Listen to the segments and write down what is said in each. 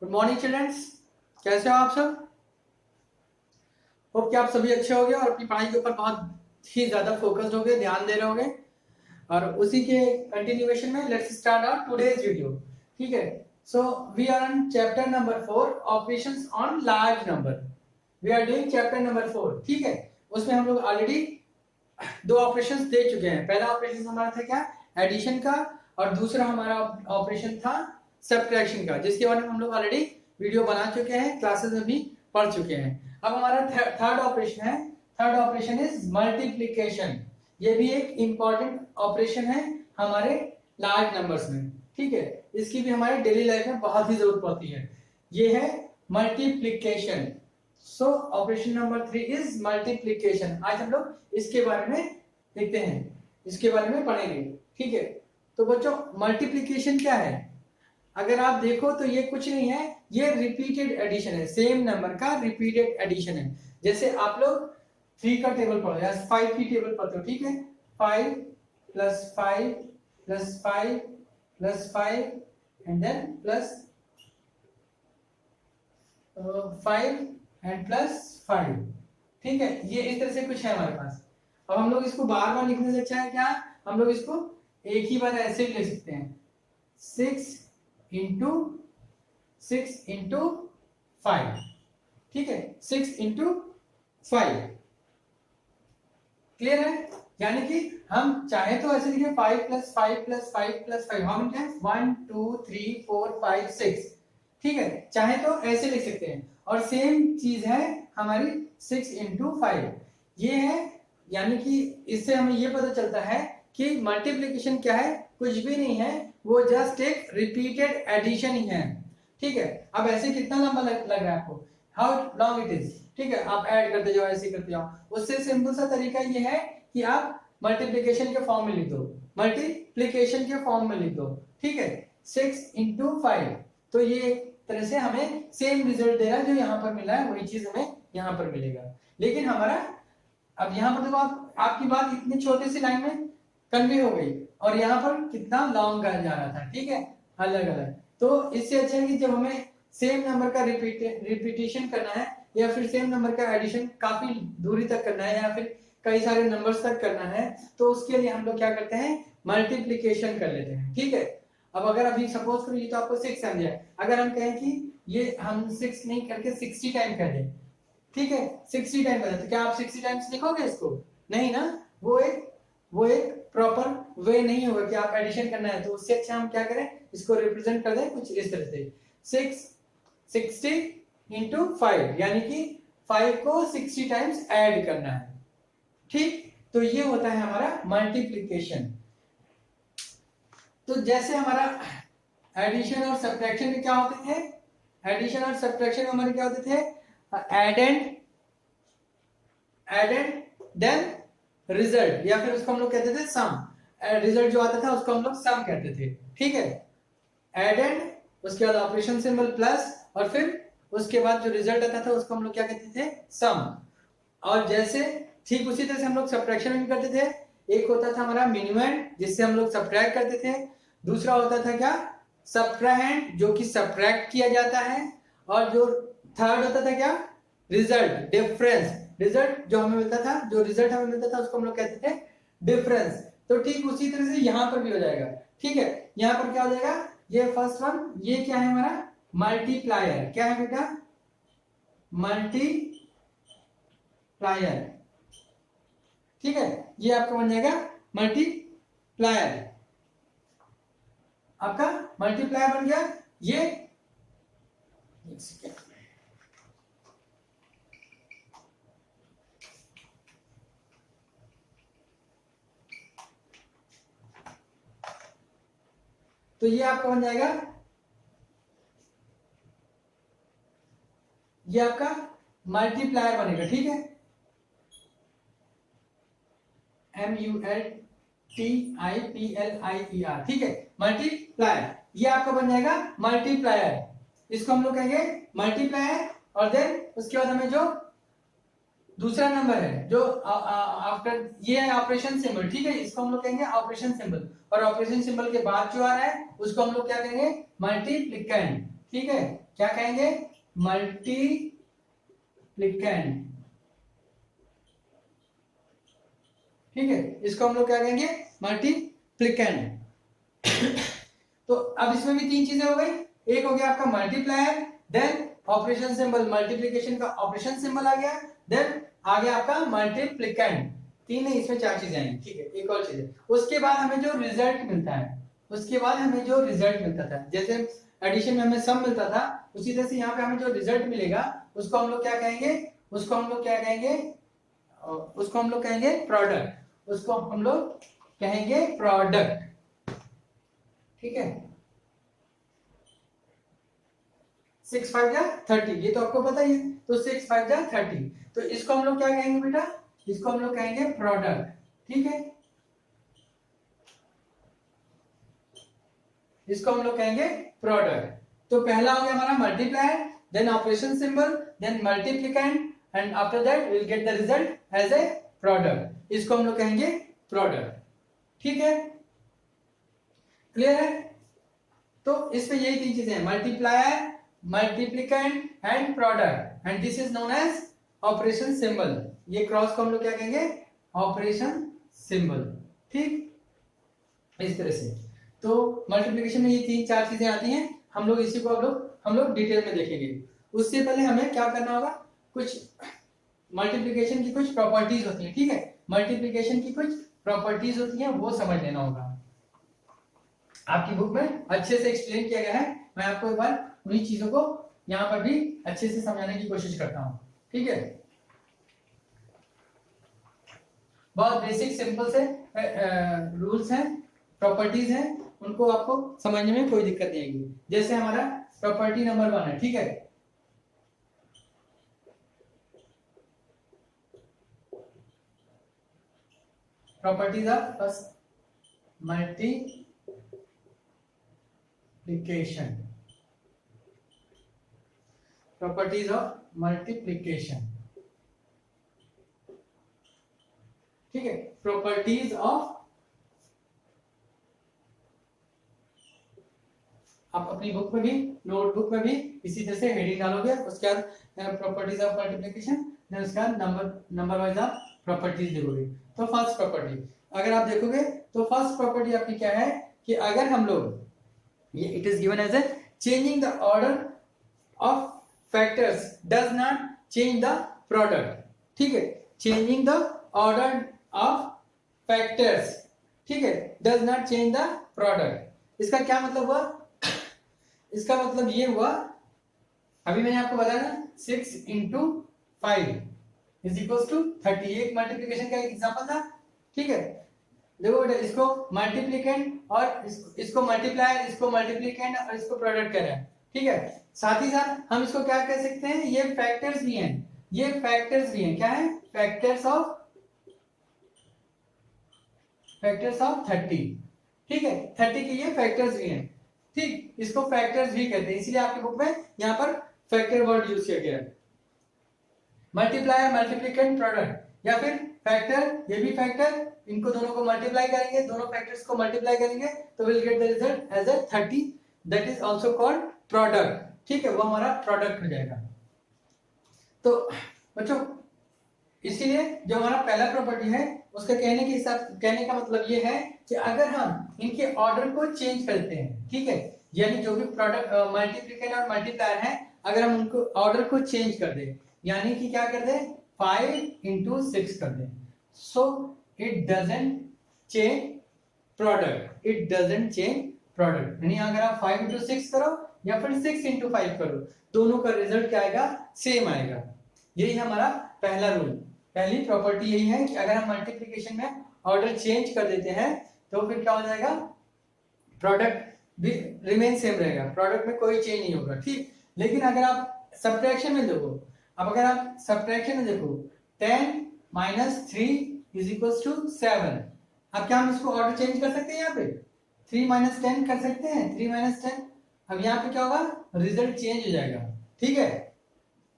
Good morning children's, कैसे हो आप सब। होप कि आप सभी अच्छे होंगे और अपनी पढ़ाई के ऊपर बहुत ही ज्यादा फोकस्ड होंगे, ध्यान दे रहे होंगे। और उसी के कंटिन्यूएशन में let's start our today's video. ठीक है, so we are on chapter number 4 operations on large number. We are doing chapter number 4। ठीक है, उसमें हम लोग ऑलरेडी दो ऑपरेशंस दे चुके हैं। पहला ऑपरेशन हमारा था क्या, एडिशन का, और दूसरा हमारा ऑपरेशन था सब्ट्रैक्शन का, जिसके बारे में हम लोग ऑलरेडी वीडियो बना चुके हैं, क्लासेस में भी पढ़ चुके हैं। अब हमारा थर्ड ऑपरेशन है। Third operation is multiplication. ये भी एक इंपॉर्टेंट ऑपरेशन है हमारे लार्ज नंबर्स में। ठीक है, इसकी भी हमारे डेली लाइफ में बहुत ही जरूरत पड़ती है। ये है multiplication. So operation number 3 is multiplication. आज हम लोग इसके बारे में देखते हैं, इसके बारे में पढ़ेंगे। ठीक है, तो बच्चों मल्टीप्लीकेशन क्या है, अगर आप देखो तो ये कुछ नहीं है, ये रिपीटेड एडिशन है। सेम नंबर का रिपीटेड एडिशन है। जैसे आप लोग 3 का टेबल पढ़ो या 5 की टेबल पढ़ते हो। ठीक है, 5 plus 5 plus 5 plus 5 and then plus 5 and plus 5। ठीक है, ये इस तरह से कुछ है हमारे पास। अब हम लोग इसको बार बार लिखने से अच्छा है क्या, हम लोग इसको एक ही बार ऐसे भी लिख सकते हैं, 6 इंटू 5। ठीक है, 6 इंटू 5। क्लियर है, यानी कि हम चाहे तो ऐसे लिखे 5 plus 5 plus 5 plus 5। How many times, 1 2 3 4 5 6। ठीक है, चाहे तो ऐसे लिख सकते हैं। और सेम चीज है हमारी 6 इंटू 5। ये है, यानी कि इससे हमें ये पता चलता है कि मल्टीप्लीकेशन क्या है, कुछ भी नहीं है, वो जस्ट एक रिपीटेड एडिशन ही है। ठीक है, अब ऐसे कितना लंबा लग रहा है आपको, हाउ लॉन्ग इट इज। ठीक है, आप ऐड करते जाओ, ऐसे करते जाओ। उससे सिंपल सा तरीका ये है कि आप मल्टीप्लीकेशन के फॉर्म में लिख दो, मल्टीप्लीकेशन के फॉर्म में लिख दो। ठीक है, 6 इंटू 5। तो ये एक तरह से हमें सेम रिजल्ट दे रहा है, जो यहाँ पर मिला है वही चीज हमें यहाँ पर मिलेगा। लेकिन हमारा अब यहाँ पर देखो, आपकी बात इतनी छोटी सी लाइन में कन्वे हो गई, और यहाँ पर कितना लॉन्ग जा रहा था। ठीक है, अलग अलग। तो इससे अच्छा है कि जब हमें सेम नंबर का रिपीटेशन करना है, या फिर सेम नंबर का एडिशन काफी दूरी तक करना है, या फिर कई सारे नंबर्स तक करना है, तो उसके लिए हम लोग क्या करते हैं, मल्टीप्लीकेशन कर लेते हैं। ठीक है, अब अगर अभी सपोज करो ये तो आपको 6 समझ है, अगर हम कहें कि ये हम 6 नहीं करके 60 टाइम कर दें। ठीक है, 60 टाइम कर दें, तो क्या आप 60 टाइम्स लिखोगे इसको, नहीं ना। वो एक प्रॉपर वे नहीं होगा कि आप एडिशन करना है। तो उससे अच्छा हम क्या करें, इसको रिप्रेजेंट कर दें कुछ इस तरह से, 60 इंटू 5, यानी कि 5 को 60 टाइम्स ऐड करना है। ठीक, तो ये होता है हमारा मल्टीप्लीकेशन। तो जैसे हमारा एडिशन और सब्ट्रैक्शन में क्या होते थे, एडिशन और सब्ट्रैक्शन में हमारे क्या होते थे, एड एंड देन रिजल्ट, या फिर उसको हम लोग कहते थे सम। रिजल्ट जो आता था उसको हम लोग सम कहते थे। ठीक है, एड एंड, उसके बाद ऑपरेशन सिंबल प्लस, और फिर उसके बाद जो रिजल्ट आता था उसको हम लोग क्या कहते थे, सम। और जैसे ठीक उसी तरह से हम लोग सब्ट्रैक्शन में भी करते थे। एक होता था हमारा मिनिमेंट, जिससे हम लोग सब्ट्रैक्ट करते थे। दूसरा होता था क्या, सब्ट्राहेंड, जो कि सब्ट्रैक्ट किया जाता है। और जो थर्ड होता था क्या, रिजल्ट, डिफरेंस। रिजल्ट जो हमें मिलता था, जो रिजल्ट हमें मिलता था उसको हम लोग कहते थे डिफरेंस। तो ठीक उसी तरह से यहाँ पर भी हो जाएगा। ठीक है, यहाँ पर क्या हो जाएगा, ये फर्स्ट वन, ये क्या है हमारा, मल्टीप्लायर। क्या है बेटा, मल्टीप्लायर। ठीक है, ये आपका बन जाएगा मल्टीप्लायर। आपका मल्टीप्लायर बन गया। ये एक सेकेंड, तो ये आपका बन जाएगा, ये आपका मल्टीप्लायर बनेगा। ठीक है, MULTIPLIER। ठीक है, मल्टीप्लायर, ये आपका बन जाएगा मल्टीप्लायर। इसको हम लोग कहेंगे मल्टीप्लायर। और देन उसके बाद हमें जो दूसरा नंबर है, जो आफ्टर, ये है ऑपरेशन सिंबल। ठीक है, इसको हम लोग कहेंगे ऑपरेशन सिंबल। और ऑपरेशन सिंबल के बाद जो आ रहा है उसको हम लोग क्या कहेंगे, मल्टीप्लिकेंड। ठीक है, क्या कहेंगे, मल्टीप्लिकेंड। ठीक है, इसको हम लोग क्या कहेंगे, मल्टीप्लिकेंड। तो अब इसमें भी तीन चीजें हो गई, एक हो गया आपका multiplier, then operation symbol, multiplication का ऑपरेशन सिंबल आ गया, देन आ गया आपका मल्टीप्लिकेंड। तीन नहीं, इसमें चार चीजें आएंगी। ठीक है, एक और चीज है, उसके बाद हमें जो रिजल्ट मिलता है, उसके बाद हमें जो रिजल्ट मिलता था, जैसे एडिशन में हमें सम मिलता था, उसी तरह से यहाँ पे हमें जो रिजल्ट मिलेगा उसको हम लोग क्या कहेंगे, उसको हम लोग क्या कहेंगे, उसको हम लोग कहेंगे प्रोडक्ट, उसको हम लोग कहेंगे प्रोडक्ट। ठीक है, 6 5 जा 30, ये तो आपको पता ही है, तो 6 5 जा 30, तो इसको हम लोग क्या कहेंगे बेटा, इसको हम लोग कहेंगे प्रोडक्ट। ठीक है, इसको हम लोग कहेंगे प्रोडक्ट। तो पहला हो गया हमारा multiplier, then operation symbol, then multiplicand, and after that we will get the result as a product, इसको हम लोग कहेंगे प्रोडक्ट। ठीक है, क्लियर है। तो इसमें यही तीन चीजें हैं, multiplier, multiplicand and product, and this is known as operation symbol. ये क्रॉस को हम लोग क्या कहेंगे, ऑपरेशन सिंबल। ठीक, इस तरह से। तो मल्टीप्लिकेशन में ये तीन चार चीजें आती हैं, हम लोग इसी को हम लोग डिटेल में देखेंगे। उससे पहले हमें क्या करना होगा, कुछ मल्टीप्लिकेशन की कुछ प्रॉपर्टीज होती हैं। ठीक है, मल्टीप्लिकेशन की कुछ प्रॉपर्टीज होती हैं, वो समझ लेना होगा। आपकी बुक में अच्छे से एक्सप्लेन किया गया है, मैं आपको एक बार उन्हीं चीजों को यहाँ पर भी अच्छे से समझाने की कोशिश करता हूँ। ठीक है, बहुत बेसिक सिंपल से रूल्स हैं, प्रॉपर्टीज हैं, उनको आपको समझने में कोई दिक्कत नहीं आएगी। जैसे हमारा प्रॉपर्टी नंबर 1 है। ठीक है, properties of first multiplication, properties of multiplication. ठीक है, प्रॉपर्टीज ऑफ, आप अपनी बुक में भी, नोटबुक में भी इसी तरह से हेडिंग डालोगे, उसके बाद प्रॉपर्टीज ऑफ मल्टीप्लिकेशन, देन उसके बाद नंबर वाइज आप प्रॉपर्टीज देखोगे। तो फर्स्ट प्रॉपर्टी अगर आप देखोगे तो फर्स्ट प्रॉपर्टी आपकी क्या है कि अगर हम लोग, ये it is given as a changing the order of factors does not change the product. ठीक है, changing the order of factors, ठीक है, does not change the product. इसका क्या मतलब हुआ, इसका मतलब ये हुआ, अभी मैंने आपको बताया ना 6 इंटू 5 इज इक्वल टू 30, एक मल्टीप्लिकेशन का एक एग्जांपल था। ठीक है, देखो बेटा, इसको मल्टीप्लिकेंड और इसको मल्टीप्लायर, इसको मल्टीप्लिकेंड और इसको प्रोडक्ट कर रहा है। ठीक है, साथ ही साथ हम इसको क्या कह सकते हैं, ये फैक्टर्स भी हैं, ये फैक्टर्स भी हैं, क्या है, फैक्टर्स ऑफ 30। ठीक है, 30 के ये फैक्टर्स भी हैं। ठीक, इसको फैक्टर्स भी कहते हैं, इसलिए आपकी बुक में यहाँ पर फैक्टर वर्ड यूज किया गया है। मल्टीप्लायर, मल्टीप्लिकेंड, प्रोडक्ट, या फिर फैक्टर, ये भी फैक्टर, इनको दोनों को मल्टीप्लाई करेंगे, दोनों फैक्टर्स को मल्टीप्लाई करेंगे तो will get the result as a 30, that is also called product. ठीक है, वो हमारा प्रोडक्ट हो जाएगा। तो बच्चों, इसीलिए जो हमारा पहला प्रॉपर्टी है उसका कहने का मतलब ये है कि अगर हम इनके ऑर्डर को चेंज करते हैं, ठीक है, यानी जो भी प्रोडक्ट मल्टीप्लिकेंड और मल्टीप्लायर है, अगर हम उनको ऑर्डर को चेंज कर दें, यानी कि क्या कर दें, 5 इंटू 6 कर दें, so it doesn't change product, it doesn't change product. यानी अगर आप 5 इंटू 6 करो या फिर 6 इंटू 5 करो, दोनों का रिजल्ट क्या आएगा, सेम आएगा। यही हमारा पहला रूल, पहली प्रॉपर्टी यही है कि अगर हम मल्टीप्लिकेशन में ऑर्डर चेंज कर देते हैं तो फिर क्या हो जाएगा, प्रोडक्ट भी रिमेन सेम रहेगा, प्रोडक्ट में कोई चेंज नहीं होगा। ठीक, लेकिन अगर आप सब्ट्रैक्शन में देखो, अब अगर आप सब्ट्रैक्शन में देखो 10 माइनस 3 इज इक्वल टू 7, अब क्या हम इसको ऑर्डर चेंज कर सकते हैं, यहाँ पे 3 माइनस 10 कर सकते हैं, 3 माइनस 10, अब यहाँ पे क्या होगा, रिजल्ट चेंज हो जाएगा। ठीक है,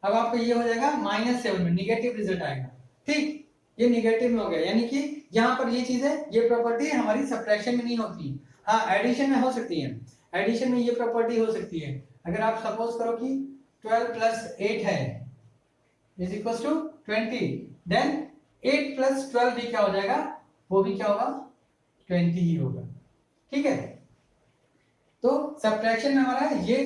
अब आपका ये हो जाएगा -7 में निगेटिव रिजल्ट आएगा। ठीक, ये निगेटिव में हो गया, यानी कि यहाँ पर ये चीज है, ये प्रॉपर्टी हमारी सब्ट्रैक्शन में नहीं होती, हाँ एडिशन में हो सकती है, एडिशन में ये प्रॉपर्टी हो सकती है। अगर आप सपोज करो कि 12 प्लस 8 है इज इक्वल टू 20, देन 8 प्लस 12 भी क्या हो जाएगा, वो भी क्या होगा, 20 ही होगा। ठीक है, तो सब्ट्रैक्शन में हमारा ये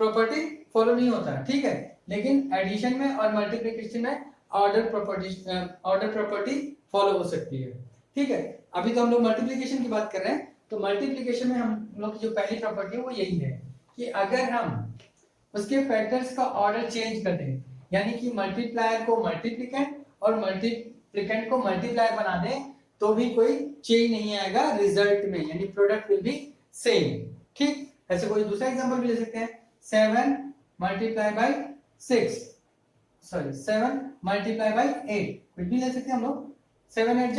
प्रॉपर्टी फॉलो नहीं होता। ठीक है, लेकिन एडिशन में और मल्टीप्लिकेशन में ऑर्डर प्रॉपर्टी फॉलो हो सकती है। ठीक है, अभी तो हम लोग मल्टीप्लिकेशन की बात कर रहे हैं, तो मल्टीप्लिकेशन में हम लोग की जो पहली प्रॉपर्टी है वो यही है कि अगर हम उसके फैक्टर्स का ऑर्डर चेंज कर दें, यानी कि मल्टीप्लायर को मल्टीप्लिकेंट और मल्टीप्लिकेंट को मल्टीप्लायर बना दें, तो भी कोई चेंज नहीं आएगा रिजल्ट में, यानी प्रोडक्ट विल बी सेम। ठीक, ऐसे कोई दूसरा एग्जांपल भी ले सकते हैं, 7 multiply by 6, sorry 7 multiply by 8, कुछ भी ले सकते हैं हम लोग। 7 8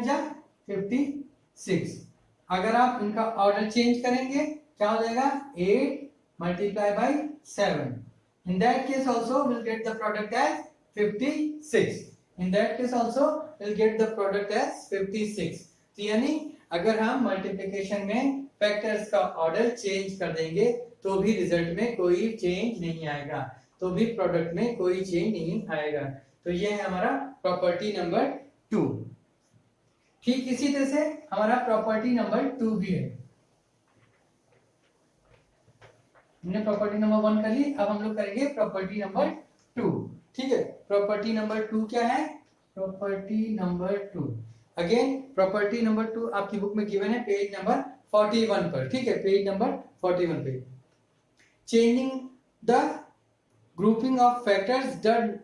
जा 56। अगर आप इनका ऑर्डर चेंज करेंगे क्या हो जाएगा, 8 multiply by 7, in that case also we'll get the product as 56, in that case also we'll get the product as 56। तो यानी अगर हम मल्टीप्लिकेशन में फैक्टर्स का ऑर्डर चेंज कर देंगे तो भी रिजल्ट में कोई चेंज नहीं आएगा, तो भी प्रोडक्ट में कोई चेंज नहीं आएगा। तो ये है हमारा प्रॉपर्टी नंबर 2। ठीक इसी तरह से हमारा प्रॉपर्टी नंबर 2 भी है। हमने प्रॉपर्टी नंबर 1 कर ली, अब हम लोग करेंगे प्रॉपर्टी नंबर 2। ठीक है, प्रॉपर्टी नंबर 2 क्या है, property number 2, again property number 2 आपकी बुक में गिवन है पेज नंबर 41 पर। ठीक है, पेज नंबर 41 पे, changing the grouping of factors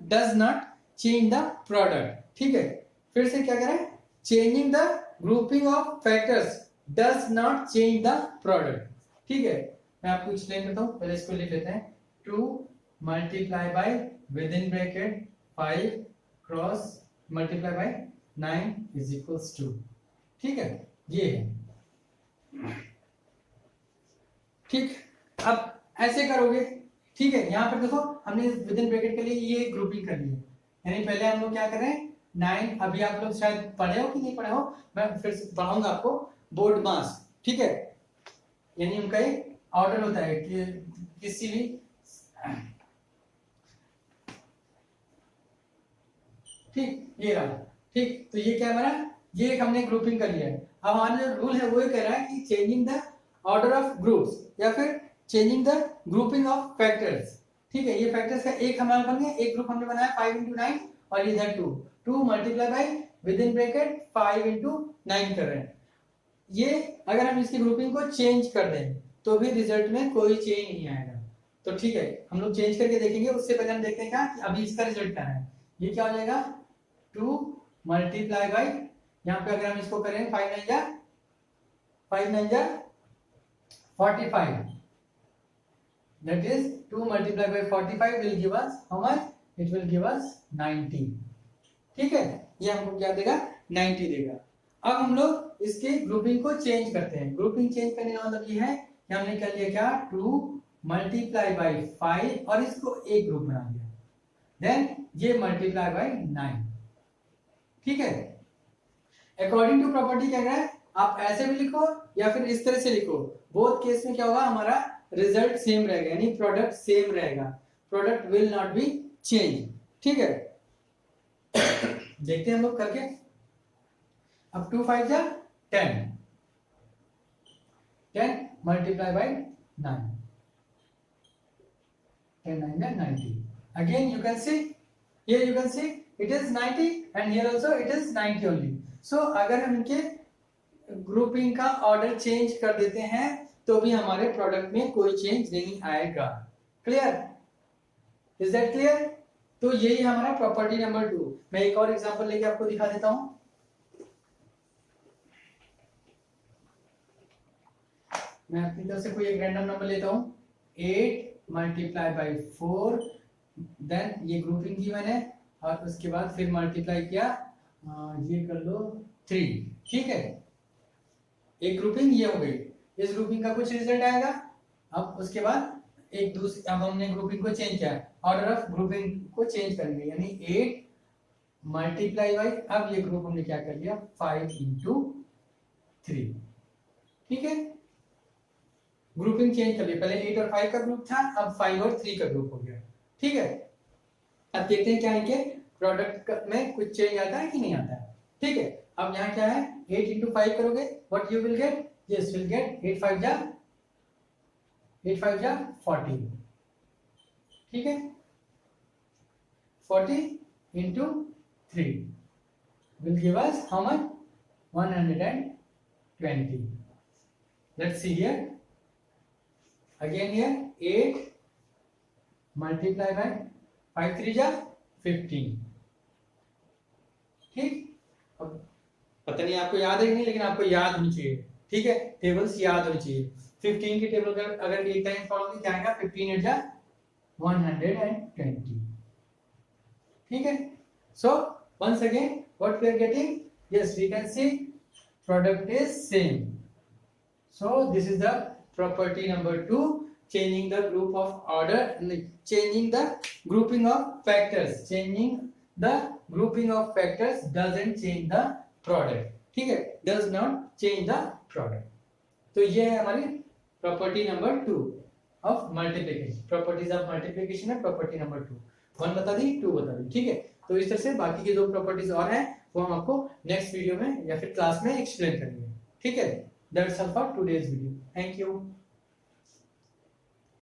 does not change the product. ठीक है, फिर से क्या करें, changing the grouping of factors does not change the product. ठीक है, मैं आपको एक्सप्लेन करता हूं, पहले इसको लिख लेते हैं। 2 multiply by with in bracket 5 cross multiply by 9 is equals to. ठीक है, ये है। ठीक, अब ऐसे करोगे। ठीक है, यहां पर देखो हमने विद इन ब्रैकेट के लिए ये ग्रुपिंग कर ली है, यानी पहले हम लोग क्या कर रहे हैं, 9, अभी आप लोग शायद पढ़े हो कि नहीं पढ़े हो, मैं फिर से पढ़ाऊंगा आपको, बोर्ड मास। ठीक है, यानी उनका एक ऑर्डर होता है कि किसी भी ठीक, ये रहा। ठीक, तो ये क्या है हमारा, ये एक हमने ग्रुपिंग कर लिया है। अब हमारा जो रूल है वो ये कह रहा है कि changing the order of groups या फिर changing the grouping of factors. ठीक है, ये फैक्टर्स का एक हमारा बन गया, एक ग्रुप हमने बनाया 5 into 9 और इधर 2 multiply by with in bracket 5 into 9 कर रहे हैं। ये अगर हम इसकी ग्रुपिंग को चेंज कर दें तो भी रिजल्ट में कोई चेंज नहीं आएगा। तो ठीक है, हम लोग चेंज करके देखेंगे, उससे पहले हम देखते हैं क्या कि अभी इसका रिजल्ट क्या है। ये क्या हो जाएगा, 2 मल्टीप्लाई बाय, यहाँ पे अगर हम इसको करें 5 9 जा 45, that is 2 multiplied by 45 will give us how much, it will give us 90। ठीक है, ये हमको क्या देगा, 90 देगा। अब हम लोग इसके ग्रुपिंग को चेंज करते हैं। ग्रुपिंग चेंज करने का मतलब ये है कि हमने क्या लिया, क्या 2 मल्टीप्लाई बाय 5 और इसको एक ग्रुप बना दिया, देन ये मल्टीप्लाई बाय 9। ठीक है, अकॉर्डिंग टू प्रॉपर्टी क्या है, आप ऐसे भी लिखो या फिर इस तरह से लिखो, बोथ केस में क्या होगा, हमारा रिजल्ट सेम रहेगा, यानी प्रोडक्ट सेम रहेगा, product will not be change. ठीक है, देखते हैं हम लोग करके। अब 2 5 जा 10, 10 मल्टीप्लाई बाय 9, 10 9 जा 90। Again you can see, here you can see it is 90 and here also it is 90 only। so अगर हम इनके ग्रुपिंग का ऑर्डर चेंज कर देते हैं तो भी हमारे प्रोडक्ट में कोई चेंज नहीं आएगा। Clear, is that clear? तो यही हमारा प्रॉपर्टी नंबर 2। मैं एक और एग्जांपल लेके आपको दिखा देता हूं। मैं अपनी तरफ से कोई एक रैंडम नंबर लेता हूं, 8 मल्टीप्लाई बाय 4, देन ये ग्रुपिंग की मैंने और उसके बाद फिर मल्टीप्लाई किया, ये कर लो 3। ठीक है, एक ग्रुपिंग ये हो गई, इस ग्रुपिंग का कुछ रिजल्ट आएगा। अब उसके बाद एक दूसरी, अब हमने ग्रुपिंग को चेंज किया, ऑर्डर ऑफ ग्रुपिंग को चेंज करेंगे, यानी 8 मल्टीप्लाई बाय, अब ये ग्रुप हमने क्या कर लिया 5 into 3। ठीक है, ग्रुपिंग चेंज कर लिया, पहले 8 और 5 का ग्रुप था, अब 5 और 3 का ग्रुप हो गया। ठीक है, अब देखते हैं क्या इनके प्रोडक्ट में कुछ चेंज आता है कि नहीं आता है। ठीक है, अब यहाँ क्या है, 8 into 5 करोगे, what you will get, yes will get 8 5 जा 40। ठीक है, 40 into 3 will give us how much, 120। let's see here again, here 8 multiply by 5 3 जा 15। ठीक, अब पता नहीं आपको याद है कि नहीं, लेकिन आपको याद होनी चाहिए। ठीक है, टेबल्स याद होनी चाहिए। 15 की टेबल का अगर एक टाइम पढ़ोगे क्या आएगा, 15 8 जा 120। ठीक है, so once again what we are getting, yes we can see product is same, so this is the property number 2, changing the group of order, changing the grouping of factors, changing the grouping of factors doesn't change the product। ठीक है, does not change the product। तो ये है हमारी property number 2 of multiplication. Properties of multiplication है property number 2, 1 बता दी, 2 बता दी। ठीक है, तो इस तरह से बाकी की 2 प्रॉपर्टीज और हैं वो हम आपको नेक्स्ट वीडियो में या फिर क्लास में एक्सप्लेन करेंगे। ठीक है, that's all for today's video, thank you.